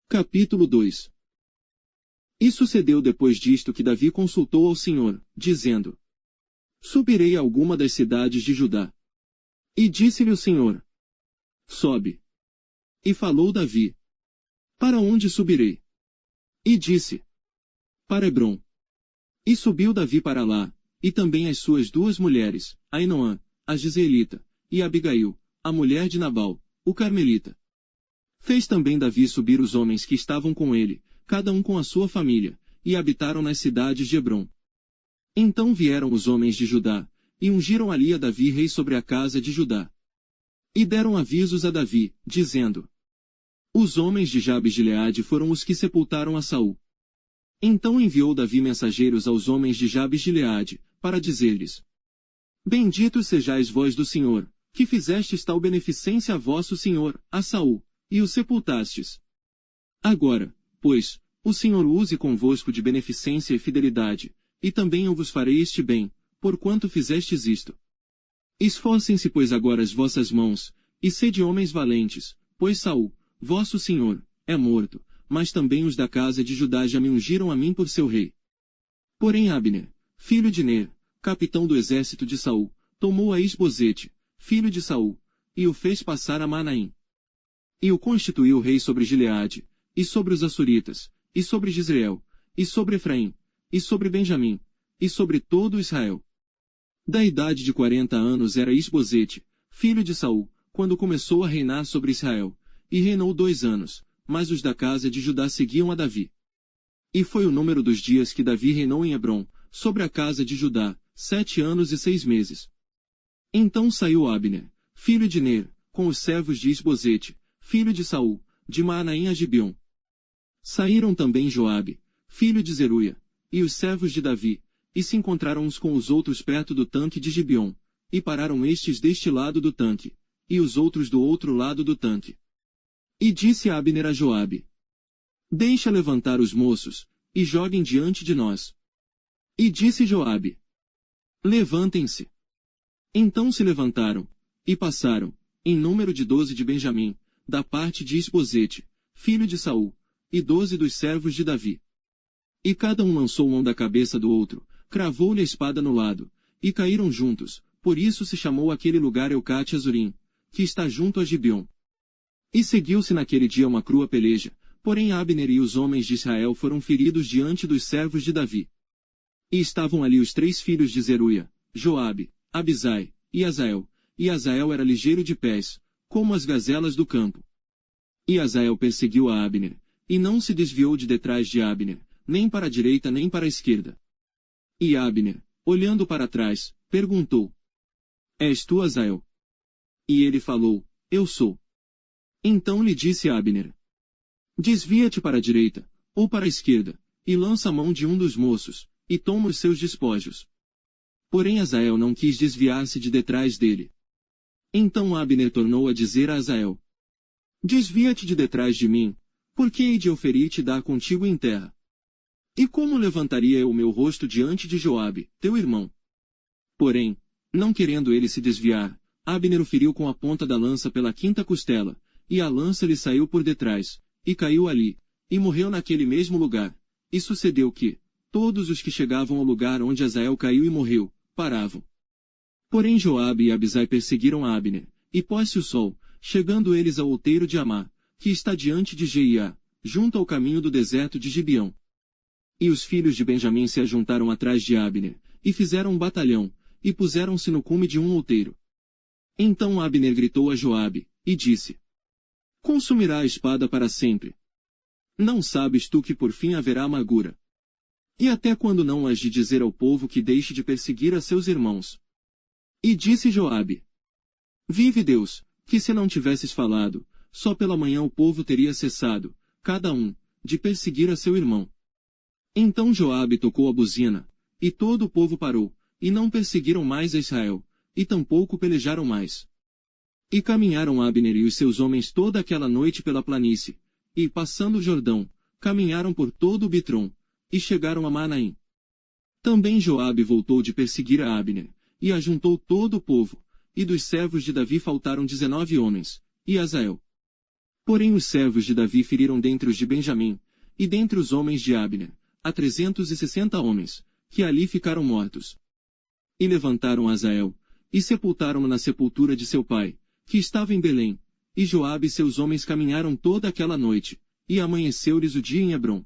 Capítulo 2. E sucedeu depois disto que Davi consultou ao Senhor, dizendo: Subirei a alguma das cidades de Judá. E disse-lhe o Senhor: Sobe. E falou Davi: Para onde subirei? E disse: Para Hebrom. E subiu Davi para lá, e também as suas duas mulheres, Ainoã, a Gisraelita, e Abigail, a mulher de Nabal, o Carmelita. Fez também Davi subir os homens que estavam com ele, cada um com a sua família, e habitaram nas cidades de Hebrom. Então vieram os homens de Judá, e ungiram ali a Davi rei sobre a casa de Judá. E deram avisos a Davi, dizendo: Os homens de Jabes de Gileade foram os que sepultaram a Saul. Então enviou Davi mensageiros aos homens de Jabes de Gileade, para dizer-lhes: Benditos sejais vós do Senhor, que fizestes tal beneficência a vosso senhor, a Saul, e o sepultastes. Agora, pois, o Senhor use convosco de beneficência e fidelidade, e também eu vos farei este bem, porquanto fizestes isto. Esforcem-se, pois, agora as vossas mãos, e sede homens valentes, pois Saul, vosso senhor, é morto, mas também os da casa de Judá já me ungiram a mim por seu rei. Porém Abner, filho de Ner, capitão do exército de Saul, tomou a Isbosete, filho de Saul, e o fez passar a Manaim. E o constituiu rei sobre Gileade, e sobre os Assuritas, e sobre Jezreel, e sobre Efraim, e sobre Benjamim, e sobre todo Israel. Da idade de 40 anos era Isbosete, filho de Saul, quando começou a reinar sobre Israel, e reinou 2 anos, mas os da casa de Judá seguiam a Davi. E foi o número dos dias que Davi reinou em Hebrom, sobre a casa de Judá, 7 anos e 6 meses. Então saiu Abner, filho de Ner, com os servos de Isbosete, filho de Saul, de Maanaim a Gibeon. Saíram também Joabe, filho de Zeruia, e os servos de Davi, e se encontraram uns com os outros perto do tanque de Gibeon, e pararam estes deste lado do tanque, e os outros do outro lado do tanque. E disse Abner a Joabe: Deixa levantar os moços, e joguem diante de nós. E disse Joabe: Levantem-se. Então se levantaram, e passaram, em número de 12 de Benjamim, da parte de Isbosete, filho de Saul, e 12 dos servos de Davi. E cada um lançou mão da cabeça do outro, cravou-lhe a espada no lado, e caíram juntos, por isso se chamou aquele lugar Eucate Azurim, que está junto a Gibeon. E seguiu-se naquele dia uma crua peleja, porém Abner e os homens de Israel foram feridos diante dos servos de Davi. E estavam ali os 3 filhos de Zeruia, Joabe, Abisai, e Azael era ligeiro de pés, como as gazelas do campo. E Azael perseguiu a Abner, e não se desviou de detrás de Abner, nem para a direita nem para a esquerda. E Abner, olhando para trás, perguntou: És tu Azael? E ele falou: Eu sou. Então lhe disse Abner: Desvia-te para a direita, ou para a esquerda, e lança a mão de um dos moços, e toma os seus despojos. Porém Azael não quis desviar-se de detrás dele. Então Abner tornou a dizer a Azael: Desvia-te de detrás de mim, porque hei de eu ferir-te e dar contigo em terra. E como levantaria eu o meu rosto diante de Joabe, teu irmão? Porém, não querendo ele se desviar, Abner o feriu com a ponta da lança pela 5ª costela, e a lança lhe saiu por detrás, e caiu ali, e morreu naquele mesmo lugar. E sucedeu que, todos os que chegavam ao lugar onde Azael caiu e morreu, paravam. Porém Joabe e Abisai perseguiram a Abner, e pôs-se o sol, chegando eles ao outeiro de Amá, que está diante de Jeiá, junto ao caminho do deserto de Gibeão. E os filhos de Benjamim se ajuntaram atrás de Abner, e fizeram um batalhão, e puseram-se no cume de um outeiro. Então Abner gritou a Joabe, e disse: Consumirá a espada para sempre. Não sabes tu que por fim haverá amargura? E até quando não has de dizer ao povo que deixe de perseguir a seus irmãos? E disse Joabe: Vive Deus, que se não tivesses falado, só pela manhã o povo teria cessado, cada um, de perseguir a seu irmão. Então Joabe tocou a buzina, e todo o povo parou, e não perseguiram mais a Israel, e tampouco pelejaram mais. E caminharam Abner e os seus homens toda aquela noite pela planície, e, passando o Jordão, caminharam por todo o Bitrom, e chegaram a Manaim. Também Joabe voltou de perseguir a Abner, e ajuntou todo o povo, e dos servos de Davi faltaram 19 homens, e Azael. Porém os servos de Davi feriram dentre os de Benjamim, e dentre os homens de Abner, a 360 homens, que ali ficaram mortos. E levantaram Azael, e sepultaram-no na sepultura de seu pai, que estava em Belém, e Joabe e seus homens caminharam toda aquela noite, e amanheceu-lhes o dia em Hebrom.